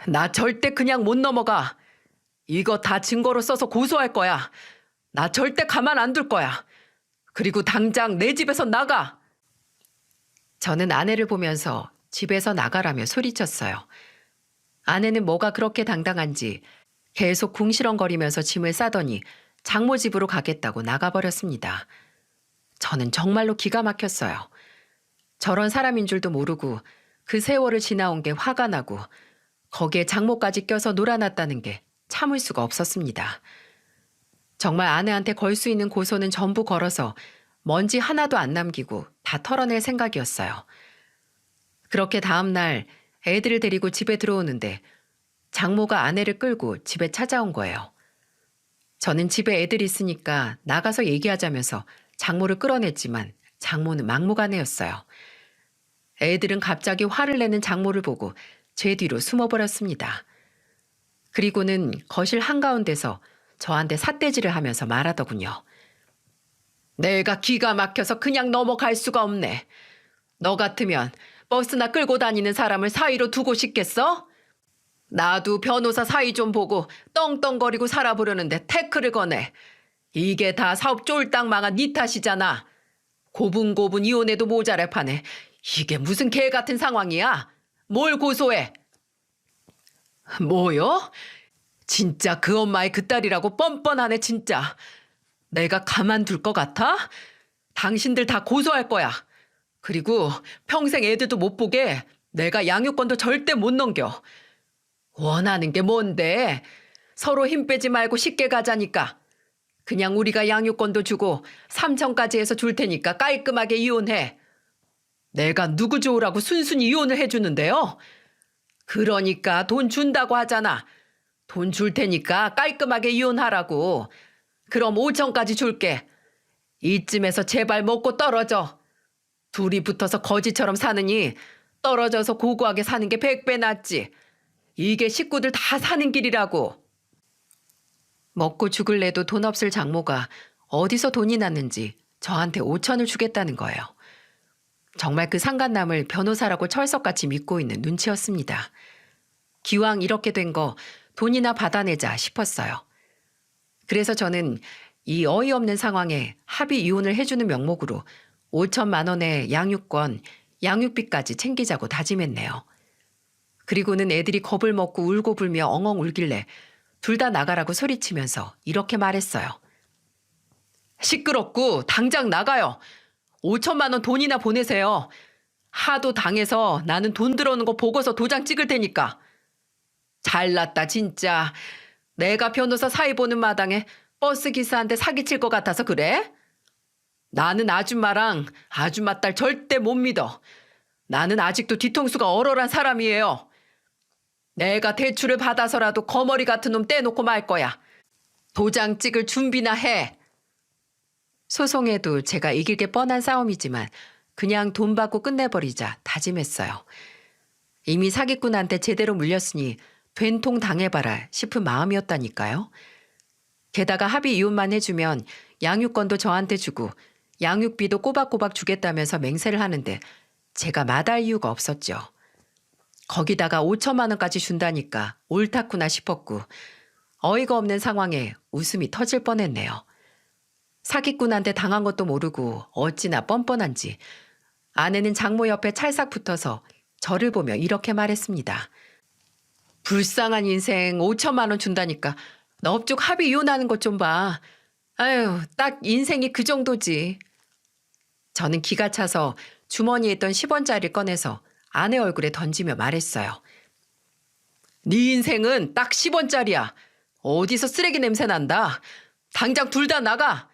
나 절대 그냥 못 넘어가. 이거 다 증거로 써서 고소할 거야. 나 절대 가만 안 둘 거야. 그리고 당장 내 집에서 나가. 저는 아내를 보면서 집에서 나가라며 소리쳤어요. 아내는 뭐가 그렇게 당당한지 계속 궁시렁거리면서 짐을 싸더니 장모 집으로 가겠다고 나가버렸습니다. 저는 정말로 기가 막혔어요. 저런 사람인 줄도 모르고 그 세월을 지나온 게 화가 나고 거기에 장모까지 껴서 놀아났다는 게 참을 수가 없었습니다. 정말 아내한테 걸 수 있는 고소는 전부 걸어서 먼지 하나도 안 남기고 다 털어낼 생각이었어요. 그렇게 다음 날 애들을 데리고 집에 들어오는데 장모가 아내를 끌고 집에 찾아온 거예요. 저는 집에 애들이 있으니까 나가서 얘기하자면서 장모를 끌어냈지만 장모는 막무가내였어요. 애들은 갑자기 화를 내는 장모를 보고 제 뒤로 숨어버렸습니다. 그리고는 거실 한가운데서 저한테 삿대질을 하면서 말하더군요. 내가 기가 막혀서 그냥 넘어갈 수가 없네. 너 같으면 버스나 끌고 다니는 사람을 사이로 두고 싶겠어? 나도 변호사 사이 좀 보고 떵떵거리고 살아보려는데 태클을 거네. 이게 다 사업 쫄딱 망한 네 탓이잖아. 고분고분 이혼해도 모자랄 판에 이게 무슨 개 같은 상황이야? 뭘 고소해? 뭐요? 진짜 그 엄마의 그 딸이라고 뻔뻔하네 진짜. 내가 가만둘 것 같아? 당신들 다 고소할 거야. 그리고 평생 애들도 못 보게 내가 양육권도 절대 못 넘겨. 원하는 게 뭔데? 서로 힘 빼지 말고 쉽게 가자니까. 그냥 우리가 양육권도 주고 삼천까지 해서 줄 테니까 깔끔하게 이혼해. 내가 누구 좋으라고 순순히 이혼을 해주는데요. 그러니까 돈 준다고 하잖아. 돈 줄 테니까 깔끔하게 이혼하라고. 그럼 5천까지 줄게. 이쯤에서 제발 먹고 떨어져. 둘이 붙어서 거지처럼 사느니 떨어져서 고고하게 사는 게 100배 낫지. 이게 식구들 다 사는 길이라고. 먹고 죽을래도 돈 없을 장모가 어디서 돈이 났는지 저한테 5천을 주겠다는 거예요. 정말 그 상간남을 변호사라고 철석같이 믿고 있는 눈치였습니다. 기왕 이렇게 된 거 돈이나 받아내자 싶었어요. 그래서 저는 이 어이없는 상황에 합의 이혼을 해주는 명목으로 5천만 원의 양육권, 양육비까지 챙기자고 다짐했네요. 그리고는 애들이 겁을 먹고 울고 불며 엉엉 울길래 둘 다 나가라고 소리치면서 이렇게 말했어요. 시끄럽고 당장 나가요. 5천만 원 돈이나 보내세요. 하도 당해서 나는 돈 들어오는 거 보고서 도장 찍을 테니까. 잘났다 진짜. 내가 변호사 사이 보는 마당에 버스 기사한테 사기칠 것 같아서 그래? 나는 아줌마랑 아줌마 딸 절대 못 믿어. 나는 아직도 뒤통수가 얼얼한 사람이에요. 내가 대출을 받아서라도 거머리 같은 놈 떼놓고 말 거야. 도장 찍을 준비나 해. 소송에도 제가 이길 게 뻔한 싸움이지만 그냥 돈 받고 끝내버리자 다짐했어요. 이미 사기꾼한테 제대로 물렸으니 된통 당해봐라 싶은 마음이었다니까요. 게다가 합의 이혼만 해주면 양육권도 저한테 주고 양육비도 꼬박꼬박 주겠다면서 맹세를 하는데 제가 마다할 이유가 없었죠. 거기다가 5천만 원까지 준다니까 옳다구나 싶었고 어이가 없는 상황에 웃음이 터질 뻔했네요. 사기꾼한테 당한 것도 모르고 어찌나 뻔뻔한지 아내는 장모 옆에 찰싹 붙어서 저를 보며 이렇게 말했습니다. 불쌍한 인생 5천만 원 준다니까 넙죽 합의 이혼하는 것 좀 봐. 아유, 딱 인생이 그 정도지. 저는 기가 차서 주머니에 있던 10원짜리를 꺼내서 아내 얼굴에 던지며 말했어요. 네 인생은 딱 10원짜리야. 어디서 쓰레기 냄새 난다. 당장 둘 다 나가.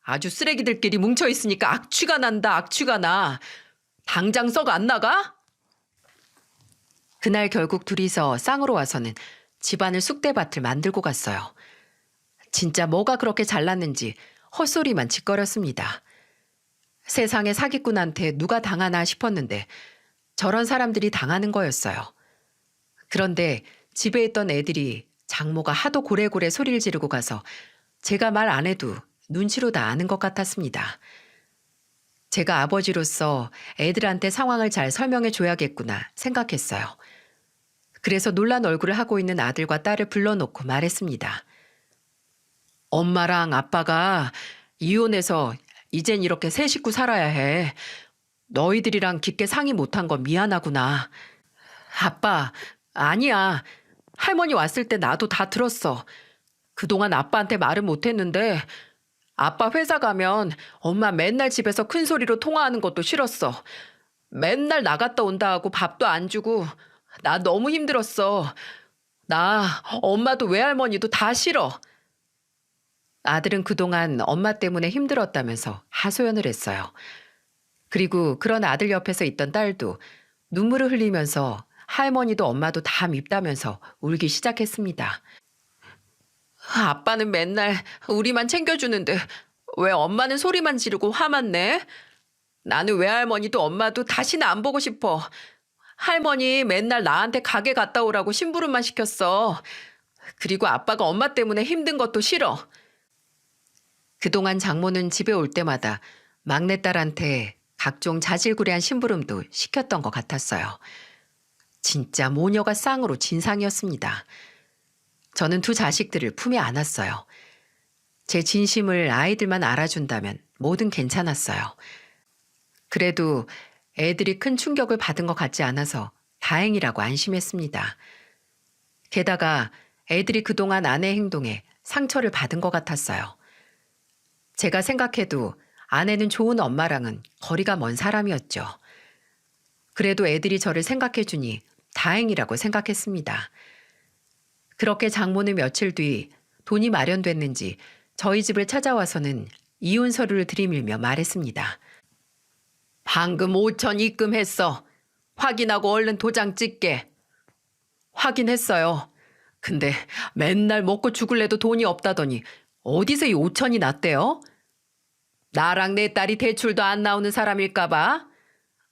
아주 쓰레기들끼리 뭉쳐있으니까 악취가 난다. 악취가 나. 당장 썩 안 나가? 그날 결국 둘이서 쌍으로 와서는 집안을 쑥대밭을 만들고 갔어요. 진짜 뭐가 그렇게 잘났는지 헛소리만 짓거렸습니다. 세상에 사기꾼한테 누가 당하나 싶었는데 저런 사람들이 당하는 거였어요. 그런데 집에 있던 애들이 장모가 하도 고래고래 소리를 지르고 가서 제가 말 안 해도 눈치로 다 아는 것 같았습니다. 제가 아버지로서 애들한테 상황을 잘 설명해 줘야겠구나 생각했어요. 그래서 놀란 얼굴을 하고 있는 아들과 딸을 불러놓고 말했습니다. 엄마랑 아빠가 이혼해서 이젠 이렇게 새 식구 살아야 해. 너희들이랑 깊게 상의 못한 건 미안하구나. 아빠, 아니야. 할머니 왔을 때 나도 다 들었어. 그동안 아빠한테 말은 못했는데 아빠 회사 가면 엄마 맨날 집에서 큰 소리로 통화하는 것도 싫었어. 맨날 나갔다 온다 하고 밥도 안 주고 나 너무 힘들었어. 나 엄마도 외할머니도 다 싫어. 아들은 그동안 엄마 때문에 힘들었다면서 하소연을 했어요. 그리고 그런 아들 옆에서 있던 딸도 눈물을 흘리면서 할머니도 엄마도 다 밉다면서 울기 시작했습니다. 아빠는 맨날 우리만 챙겨주는데 왜 엄마는 소리만 지르고 화만 내? 나는 외할머니도 엄마도 다시는 안 보고 싶어. 할머니 맨날 나한테 가게 갔다 오라고 심부름만 시켰어. 그리고 아빠가 엄마 때문에 힘든 것도 싫어. 그동안 장모는 집에 올 때마다 막내딸한테 각종 자질구레한 심부름도 시켰던 것 같았어요. 진짜 모녀가 쌍으로 진상이었습니다. 저는 두 자식들을 품에 안았어요. 제 진심을 아이들만 알아준다면 뭐든 괜찮았어요. 그래도 애들이 큰 충격을 받은 것 같지 않아서 다행이라고 안심했습니다. 게다가 애들이 그동안 아내 행동에 상처를 받은 것 같았어요. 제가 생각해도 아내는 좋은 엄마랑은 거리가 먼 사람이었죠. 그래도 애들이 저를 생각해주니 다행이라고 생각했습니다. 그렇게 장모는 며칠 뒤 돈이 마련됐는지 저희 집을 찾아와서는 이혼 서류를 들이밀며 말했습니다. 방금 5천 입금했어. 확인하고 얼른 도장 찍게. 확인했어요. 근데 맨날 먹고 죽을래도 돈이 없다더니 어디서 이 5천이 났대요? 나랑 내 딸이 대출도 안 나오는 사람일까 봐?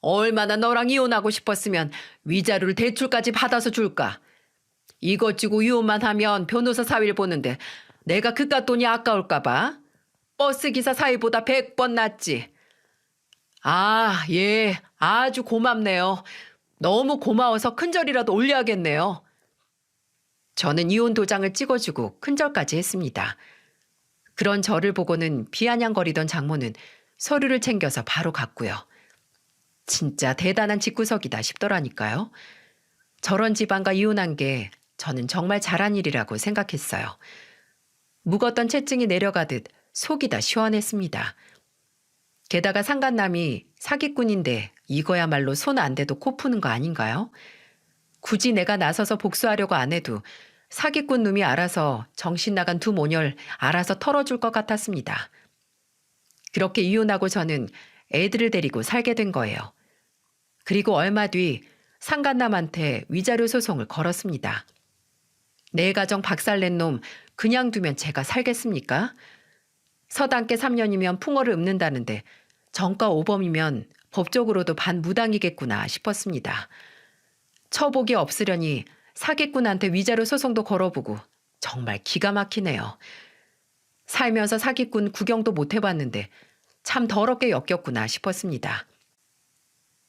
얼마나 너랑 이혼하고 싶었으면 위자료를 대출까지 받아서 줄까? 이것 주고 이혼만 하면 변호사 사위를 보는데 내가 그깟 돈이 아까울까 봐? 버스기사 사위보다 100번 낫지. 아, 예, 아주 고맙네요. 너무 고마워서 큰절이라도 올려야겠네요. 저는 이혼 도장을 찍어주고 큰절까지 했습니다. 그런 저를 보고는 비아냥거리던 장모는 서류를 챙겨서 바로 갔고요. 진짜 대단한 집구석이다 싶더라니까요. 저런 집안과 이혼한 게 저는 정말 잘한 일이라고 생각했어요. 묵었던 채증이 내려가듯 속이 다 시원했습니다. 게다가 상간남이 사기꾼인데 이거야말로 손 안 대도 코 푸는 거 아닌가요? 굳이 내가 나서서 복수하려고 안 해도 사기꾼 놈이 알아서 정신 나간 두 모녀를 알아서 털어줄 것 같았습니다. 그렇게 이혼하고 저는 애들을 데리고 살게 된 거예요. 그리고 얼마 뒤 상간남한테 위자료 소송을 걸었습니다. 내 가정 박살낸 놈 그냥 두면 제가 살겠습니까? 서당계 3년이면 풍어를 읊는다는데 정가 5범이면 법적으로도 반무당이겠구나 싶었습니다. 처복이 없으려니 사기꾼한테 위자료 소송도 걸어보고 정말 기가 막히네요. 살면서 사기꾼 구경도 못 해봤는데 참 더럽게 엮였구나 싶었습니다.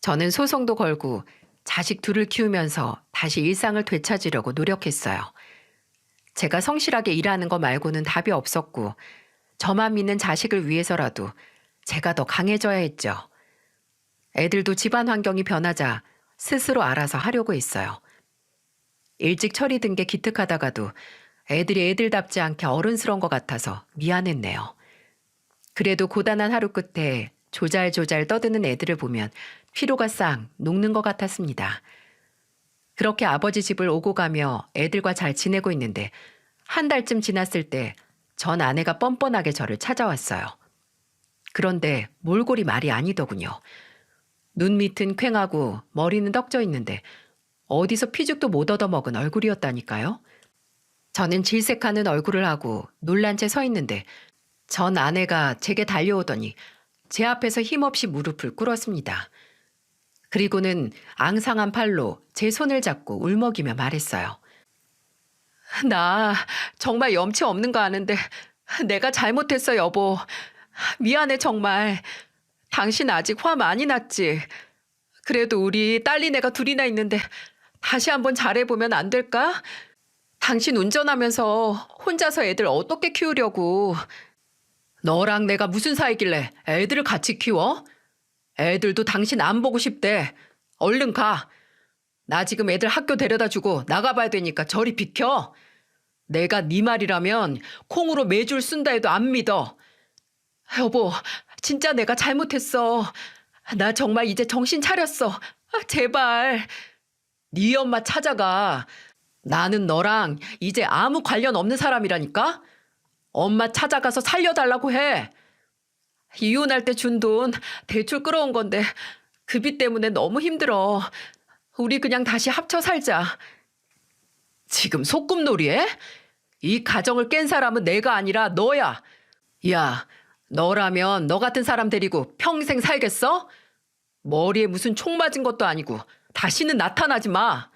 저는 소송도 걸고 자식 둘을 키우면서 다시 일상을 되찾으려고 노력했어요. 제가 성실하게 일하는 거 말고는 답이 없었고 저만 믿는 자식을 위해서라도 제가 더 강해져야 했죠. 애들도 집안 환경이 변하자 스스로 알아서 하려고 했어요. 일찍 철이 든 게 기특하다가도 애들이 애들답지 않게 어른스러운 것 같아서 미안했네요. 그래도 고단한 하루 끝에 조잘조잘 떠드는 애들을 보면 피로가 싹 녹는 것 같았습니다. 그렇게 아버지 집을 오고 가며 애들과 잘 지내고 있는데 한 달쯤 지났을 때 전 아내가 뻔뻔하게 저를 찾아왔어요. 그런데 몰골이 말이 아니더군요. 눈 밑은 퀭하고 머리는 떡져 있는데 어디서 피죽도 못 얻어먹은 얼굴이었다니까요. 저는 질색하는 얼굴을 하고 놀란 채 서 있는데 전 아내가 제게 달려오더니 제 앞에서 힘없이 무릎을 꿇었습니다. 그리고는 앙상한 팔로 제 손을 잡고 울먹이며 말했어요. 나 정말 염치 없는 거 아는데 내가 잘못했어, 여보. 미안해, 정말. 당신 아직 화 많이 났지? 그래도 우리 딸리네가 둘이나 있는데 다시 한번 잘해보면 안 될까? 당신 운전하면서 혼자서 애들 어떻게 키우려고. 너랑 내가 무슨 사이길래 애들을 같이 키워? 애들도 당신 안 보고 싶대. 얼른 가. 나 지금 애들 학교 데려다주고 나가봐야 되니까 저리 비켜. 내가 네 말이라면 콩으로 매줄 쓴다 해도 안 믿어. 여보, 진짜 내가 잘못했어. 나 정말 이제 정신 차렸어. 제발. 네 엄마 찾아가. 나는 너랑 이제 아무 관련 없는 사람이라니까? 엄마 찾아가서 살려달라고 해. 이혼할 때 준 돈 대출 끌어온 건데 그 빚 때문에 너무 힘들어. 우리 그냥 다시 합쳐 살자. 지금 소꿉놀이해? 이 가정을 깬 사람은 내가 아니라 너야. 야, 너라면 너 같은 사람 데리고 평생 살겠어? 머리에 무슨 총 맞은 것도 아니고 다시는 나타나지 마.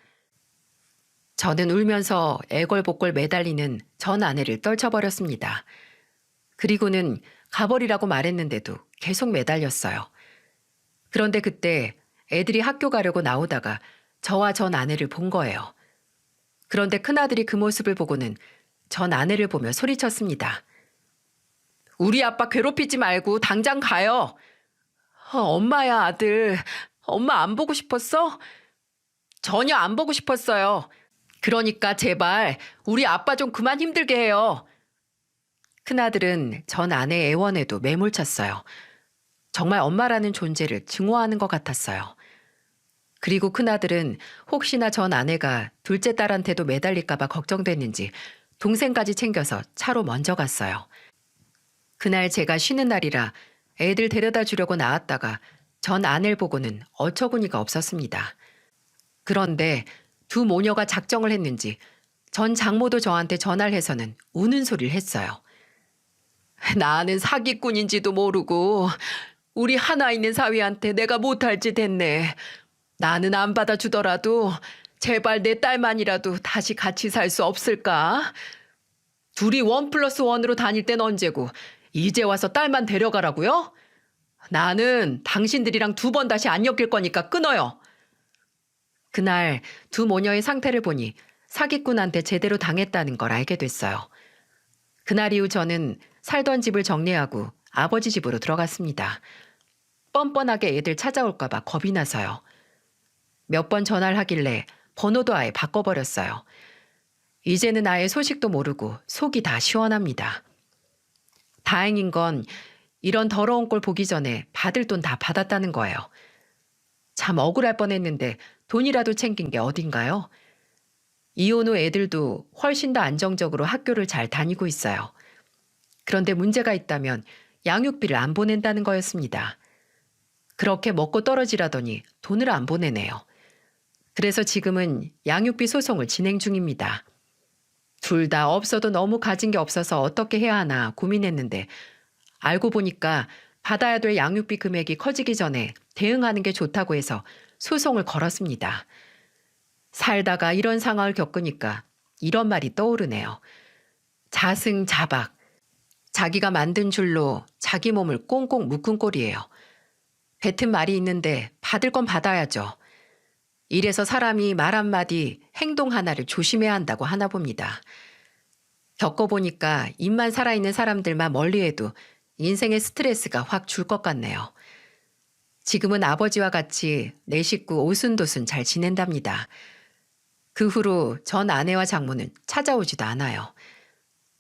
저는 울면서 애걸복걸 매달리는 전 아내를 떨쳐버렸습니다. 그리고는 가버리라고 말했는데도 계속 매달렸어요. 그런데 그때 애들이 학교 가려고 나오다가 저와 전 아내를 본 거예요. 그런데 큰아들이 그 모습을 보고는 전 아내를 보며 소리쳤습니다. 우리 아빠 괴롭히지 말고 당장 가요. 엄마야, 아들. 엄마 안 보고 싶었어? 전혀 안 보고 싶었어요. 그러니까 제발 우리 아빠 좀 그만 힘들게 해요. 큰아들은 전 아내의 애원에도 매몰쳤어요. 정말 엄마라는 존재를 증오하는 것 같았어요. 그리고 큰아들은 혹시나 전 아내가 둘째 딸한테도 매달릴까 봐 걱정됐는지 동생까지 챙겨서 차로 먼저 갔어요. 그날 제가 쉬는 날이라 애들 데려다 주려고 나왔다가 전 아내를 보고는 어처구니가 없었습니다. 그런데 두 모녀가 작정을 했는지 전 장모도 저한테 전화를 해서는 우는 소리를 했어요. 나는 사기꾼인지도 모르고 우리 하나 있는 사위한테 내가 못할 짓 했네. 나는 안 받아주더라도 제발 내 딸만이라도 다시 같이 살 수 없을까? 둘이 1+1으로 다닐 땐 언제고 이제 와서 딸만 데려가라고요? 나는 당신들이랑 2번 다시 안 엮일 거니까 끊어요. 그날 두 모녀의 상태를 보니 사기꾼한테 제대로 당했다는 걸 알게 됐어요. 그날 이후 저는 살던 집을 정리하고 아버지 집으로 들어갔습니다. 뻔뻔하게 애들 찾아올까 봐 겁이 나서요. 몇 번 전화를 하길래 번호도 아예 바꿔버렸어요. 이제는 아예 소식도 모르고 속이 다 시원합니다. 다행인 건 이런 더러운 꼴 보기 전에 받을 돈 다 받았다는 거예요. 참 억울할 뻔했는데 돈이라도 챙긴 게 어딘가요? 이혼 후 애들도 훨씬 더 안정적으로 학교를 잘 다니고 있어요. 그런데 문제가 있다면 양육비를 안 보낸다는 거였습니다. 그렇게 먹고 떨어지라더니 돈을 안 보내네요. 그래서 지금은 양육비 소송을 진행 중입니다. 둘 다 없어도 너무 가진 게 없어서 어떻게 해야 하나 고민했는데 알고 보니까 받아야 될 양육비 금액이 커지기 전에 대응하는 게 좋다고 해서 소송을 걸었습니다. 살다가 이런 상황을 겪으니까 이런 말이 떠오르네요. 자승자박. 자기가 만든 줄로 자기 몸을 꽁꽁 묶은 꼴이에요. 뱉은 말이 있는데 받을 건 받아야죠. 이래서 사람이 말 한마디, 행동 하나를 조심해야 한다고 하나 봅니다. 겪어보니까 입만 살아있는 사람들만 멀리해도 인생의 스트레스가 확 줄 것 같네요. 지금은 아버지와 같이 내 식구 오순도순 잘 지낸답니다. 그 후로 전 아내와 장모는 찾아오지도 않아요.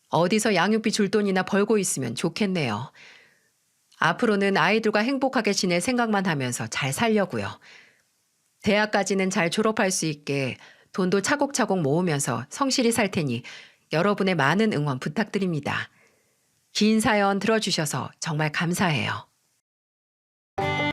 어디서 양육비 줄 돈이나 벌고 있으면 좋겠네요. 앞으로는 아이들과 행복하게 지낼 생각만 하면서 잘 살려고요. 대학까지는 잘 졸업할 수 있게 돈도 차곡차곡 모으면서 성실히 살 테니 여러분의 많은 응원 부탁드립니다. 긴 사연 들어주셔서 정말 감사해요.